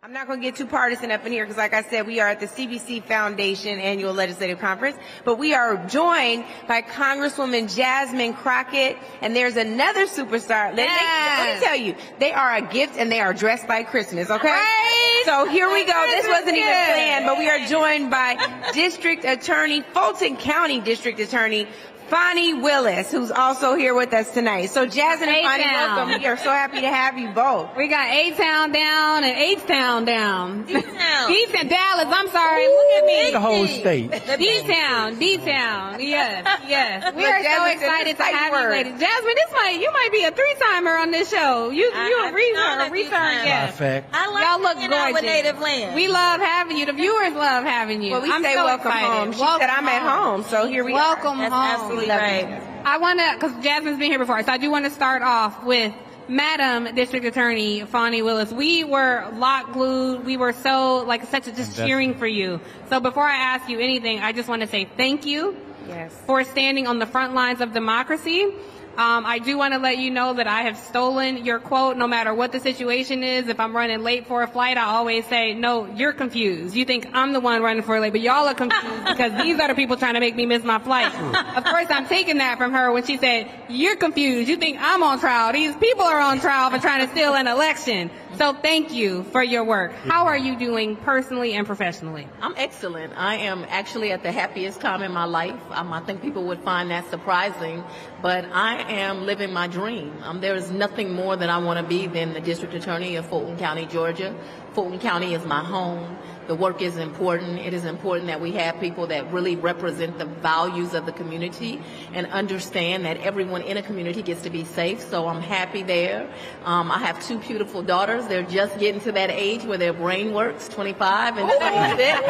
I'm not going to get too partisan up in here because, like I said, we are at the CBC Foundation Annual Legislative Conference, but we are joined by Congresswoman Jasmine Crockett, and there's another superstar. Let me tell you, they are a gift and they are dressed like Christmas, okay? Right. So here we go. This wasn't even planned, but we are joined by Fulton County District Attorney Fani Willis, who's also here with us tonight. So Jasmine and Fani, welcome. We are so happy to have you both. We got A-Town down and H-Town down. D-Town. D-Town, Dallas, I'm sorry. Look at me. The whole state. D-Town, D-Town. Yes. We are so Jasmine, excited to have you ladies. Jasmine, you might be a three-timer on this show. You a return guest. I like y'all look hanging out with gorgeous. Native Land. We love having you. The viewers love having you. Well, we I'm say so welcome excited. home. She said I'm at home, so here we welcome are. home. That's absolutely right. I want to, because Jasmine's been here before, so I do want to start off with Madam District Attorney Fani Willis. We were locked, glued. We were so, just cheering for you. So before I ask you anything, I just want to say thank you for standing on the front lines of democracy. I do want to let you know that I have stolen your quote no matter what the situation is. If I'm running late for a flight, I always say, no, you're confused. You think I'm the one running for late, but y'all are confused because these are the people trying to make me miss my flight. Of course, I'm taking that from her when she said, you're confused. You think I'm on trial. These people are on trial for trying to steal an election. So thank you for your work. How are you doing personally and professionally? I'm excellent. I am actually at the happiest time in my life. I think people would find that surprising, but I am living my dream. There is nothing more that I want to be than the District Attorney of Fulton County, Georgia. Fulton County is my home. The work is important. It is important that we have people that really represent the values of the community and understand that everyone in a community gets to be safe. So I'm happy there. I have two beautiful daughters. They're just getting to that age where their brain works, 25 and 26.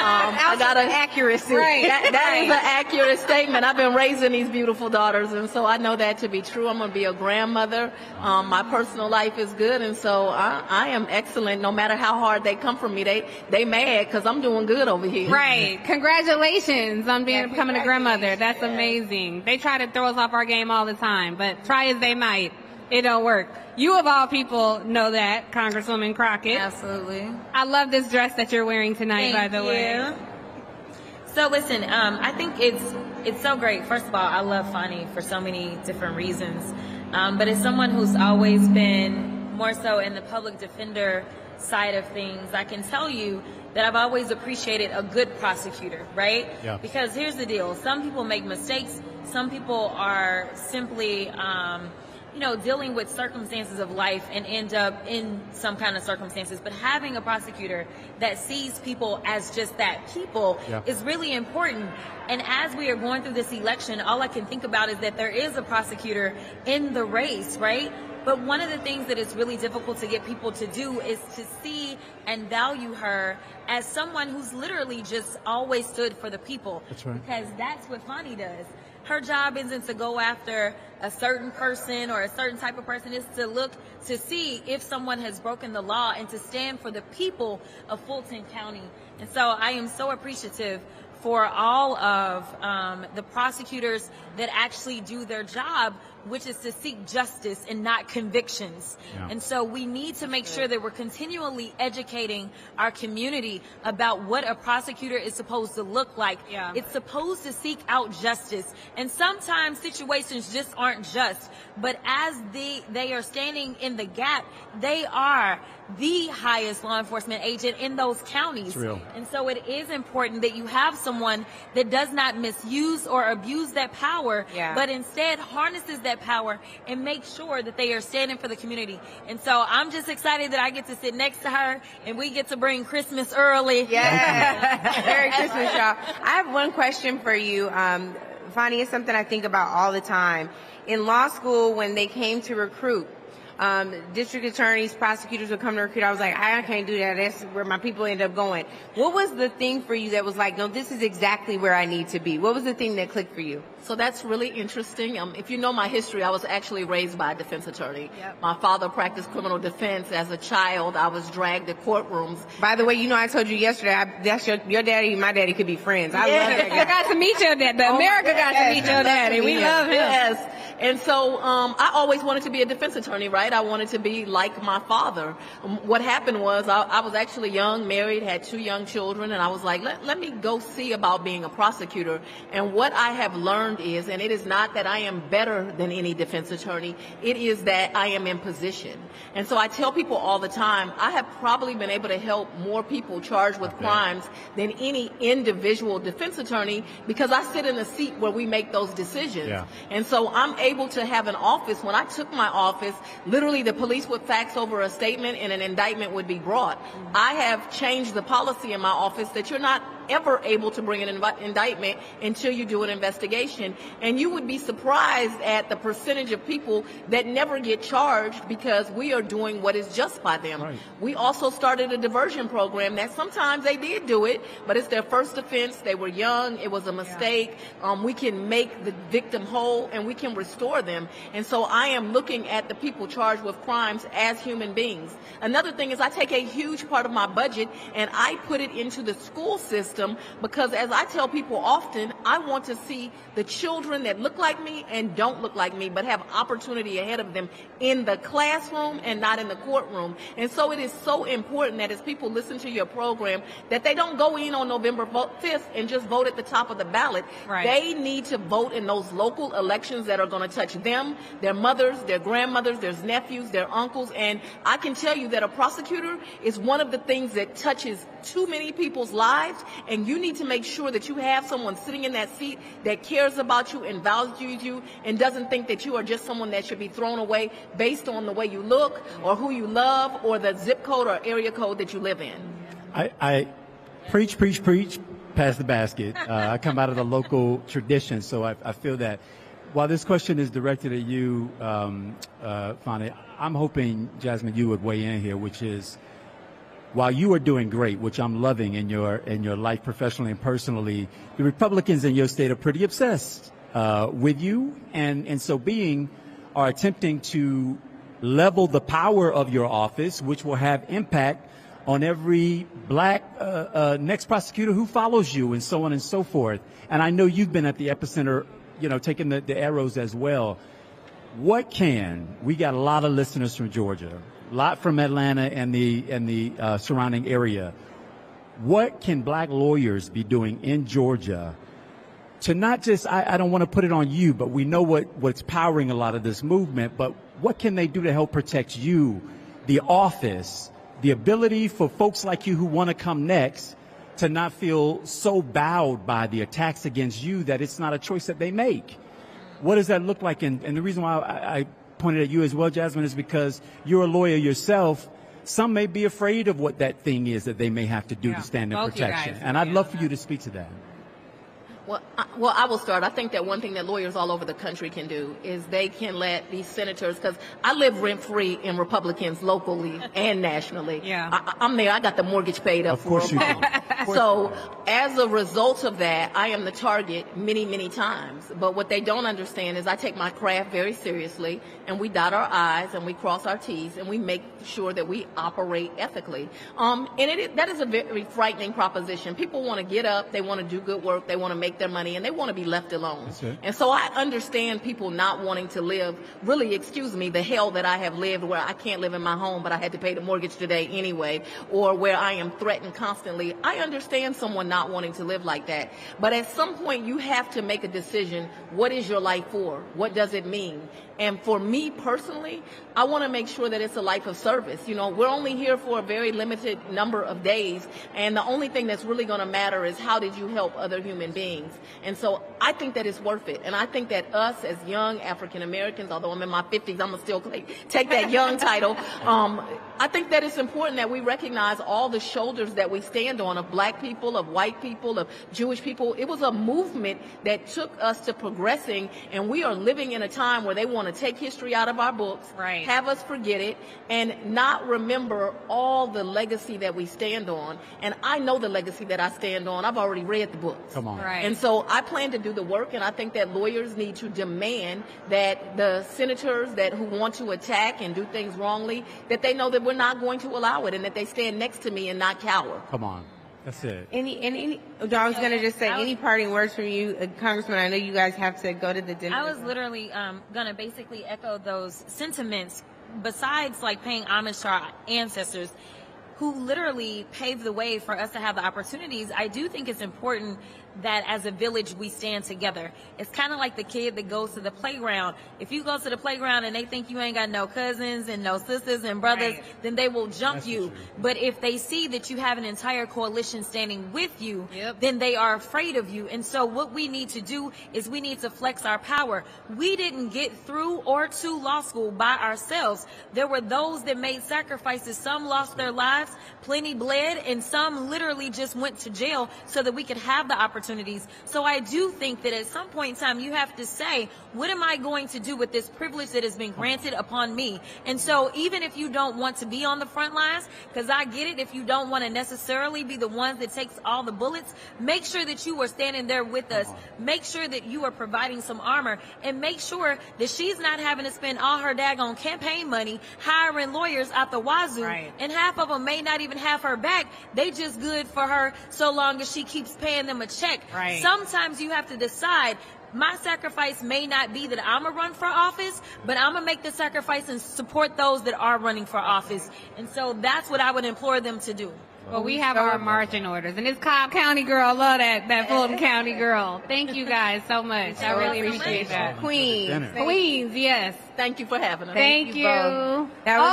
I got an accuracy. Right. That is an accurate statement. I've been raising these beautiful daughters, and so I know that to be true. I'm going to be a grandmother. My personal life is good, and so I am excellent. No matter how hard they come from me, they mad because I'm doing good over here. Right. Congratulations on becoming a grandmother. That's amazing. They try to throw us off our game all the time, but try as they might, it don't work. You of all people know that, Congresswoman Crockett. Absolutely. I love this dress that you're wearing tonight, by the way. So listen, I think it's so great. First of all, I love Fani for so many different reasons. But as someone who's always been more so in the public defender side of things, I can tell you that I've always appreciated a good prosecutor, right? Yeah. Because here's the deal. Some people make mistakes. Some people are simply, dealing with circumstances of life and end up in some kind of circumstances. But having a prosecutor that sees people as just that, people, is really important. And as we are going through this election, all I can think about is that there is a prosecutor in the race, right? But one of the things that is really difficult to get people to do is to see and value her as someone who's literally just always stood for the people. That's right. Because that's what Fani does. Her job isn't to go after a certain person or a certain type of person. It's to look to see if someone has broken the law and to stand for the people of Fulton County. And so I am so appreciative for all of the prosecutors that actually do their job, which is to seek justice and not convictions. Yeah. And so we need to make sure that we're continually educating our community about what a prosecutor is supposed to look like. Yeah. It's supposed to seek out justice. And sometimes situations just aren't just. But as they are standing in the gap, they are the highest law enforcement agent in those counties. It's real. And so it is important that you have someone that does not misuse or abuse that power, but instead harnesses that power and makes sure that they are standing for the community. And so I'm just excited that I get to sit next to her and we get to bring Christmas early. Yeah. Merry Christmas, y'all. I have one question for you. Fani, it's something I think about all the time. In law school, when they came to recruit, district attorneys, prosecutors would come to recruit. I was like, I can't do that. That's where my people end up going. What was the thing for you that was like, no, this is exactly where I need to be? What was the thing that clicked for you? So that's really interesting. If you know my history, I was actually raised by a defense attorney. Yep. My father practiced criminal defense. As a child, I was dragged to courtrooms. By the way, I told you yesterday, that's your daddy and my daddy could be friends. I love that guy. You got to meet your daddy. America got to meet your daddy. We love him. Yes. And so I always wanted to be a defense attorney, right? right? I wanted to be like my father. What happened was I was actually young, married, had 2 young children, and I was like, let me go see about being a prosecutor. And what I have learned is, and it is not that I am better than any defense attorney, it is that I am in position. And so I tell people all the time, I have probably been able to help more people charged with crimes than any individual defense attorney, because I sit in a seat where we make those decisions. Yeah. And so I'm able to have an office. When I took my office, literally the police would fax over a statement and an indictment would be brought. I have changed the policy in my office that you're not ever able to bring an indictment until you do an investigation. And you would be surprised at the percentage of people that never get charged because we are doing what is just by them. Right. We also started a diversion program that sometimes they did do it, but it's their first offense. They were young. It was a mistake. We can make the victim whole and we can restore them. And so I am looking at the people charged with crimes as human beings. Another thing is I take a huge part of my budget and I put it into the school system, because as I tell people often, I want to see the children that look like me and don't look like me, but have opportunity ahead of them in the classroom and not in the courtroom. And so it is so important that as people listen to your program, that they don't go in on November 5th and just vote at the top of the ballot. Right. They need to vote in those local elections that are going to touch them, their mothers, their grandmothers, their nephews, their uncles. And I can tell you that a prosecutor is one of the things that touches too many people's lives, and you need to make sure that you have someone sitting in that seat that cares about you and values you and doesn't think that you are just someone that should be thrown away based on the way you look or who you love or the zip code or area code that you live in. I preach, pass the basket. I come out of the local tradition, so I feel that. While this question is directed at you, Fani, I'm hoping, Jasmine, you would weigh in here, which is, while you are doing great, which I'm loving in your life professionally and personally, the Republicans in your state are pretty obsessed with you, and so being are attempting to level the power of your office, which will have impact on every black next prosecutor who follows you, and so on and so forth. And I know you've been at the epicenter, taking the arrows as well. We got a lot of listeners from Georgia, a lot from Atlanta and the surrounding area. What can black lawyers be doing in Georgia to not just, I don't want to put it on you, but we know what's powering a lot of this movement, but what can they do to help protect you, the office, the ability for folks like you who want to come next to not feel so bowed by the attacks against you that it's not a choice that they make? What does that look like? And the reason why I pointed at you as well, Jasmine, is because you're a lawyer yourself. Some may be afraid of what that thing is that they may have to do to stand in protection. And I'd love for you to speak to that. Well, I will start. I think that one thing that lawyers all over the country can do is they can let these senators, because I live rent-free in Republicans locally and nationally. I'm there. I got the mortgage paid up. Of course you do. So as a result of that, I am the target many, many times. But what they don't understand is I take my craft very seriously, and we dot our I's and we cross our T's, and we make sure that we operate ethically. And that is a very frightening proposition. People want to get up, they want to do good work, they want to make their money, and they want to be left alone. And so I understand people not wanting to live, really, the hell that I have lived, where I can't live in my home, but I had to pay the mortgage today anyway, or where I am threatened constantly. I understand someone not wanting to live like that. But at some point, you have to make a decision. What is your life for? What does it mean? And for me personally, I want to make sure that it's a life of service. We're only here for a very limited number of days, and the only thing that's really going to matter is how did you help other human beings. And so I think that it's worth it. And I think that us as young African Americans, although I'm in my 50s, I'm going to still take that young title. I think that it's important that we recognize all the shoulders that we stand on, of black people, of white people, of Jewish people. It was a movement that took us to progressing, and we are living in a time where they want to take history out of our books, have us forget it, and not remember all the legacy that we stand on. And I know the legacy that I stand on. I've already read the books. Come on. And so I plan to do the work, and I think that lawyers need to demand that the senators who want to attack and do things wrongly, that they know that we're not going to allow it, and that they stand next to me and not cower. Come on. That's it. I was going to just say, any parting words from you, Congressman? I know you guys have to go to the dinner. I was literally going to basically echo those sentiments besides like paying homage to our ancestors who literally paved the way for us to have the opportunities, I do think it's important that as a village we stand together. It's kind of like the kid that goes to the playground. If you go to the playground and they think you ain't got no cousins and no sisters and brothers, then they will jump you. But if they see that you have an entire coalition standing with you, then they are afraid of you. And so what we need to do is we need to flex our power. We didn't get through or to law school by ourselves. There were those that made sacrifices. Some lost their lives, plenty bled, and some literally just went to jail so that we could have the opportunities. So I do think that at some point in time you have to say, what am I going to do with this privilege that has been granted upon me? And so even if you don't want to be on the front lines, because I get it, if you don't want to necessarily be the ones that takes all the bullets, make sure that you are standing there with us. Make sure that you are providing some armor, and make sure that she's not having to spend all her daggone campaign money hiring lawyers out the wazoo, and half of them may not even have her back. They just good for her so long as she keeps paying them a check. Sometimes you have to decide, my sacrifice may not be that I'm going to run for office, but I'm going to make the sacrifice and support those that are running for office. And so that's what I would implore them to do. Well, we have our marching orders, and it's Cobb County girl. I love that Fulton County girl. Thank you guys so much. I really appreciate that. Queens, yes. Thank you for having us. Thank you. All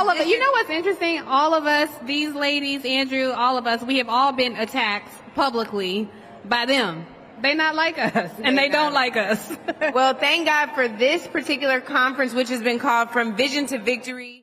of us. You know what's interesting? All of us, these ladies, Andrew, all of us, we have all been attacked publicly by them. They not like us, and they don't like us. Well, thank God for this particular conference, which has been called From Vision to Victory.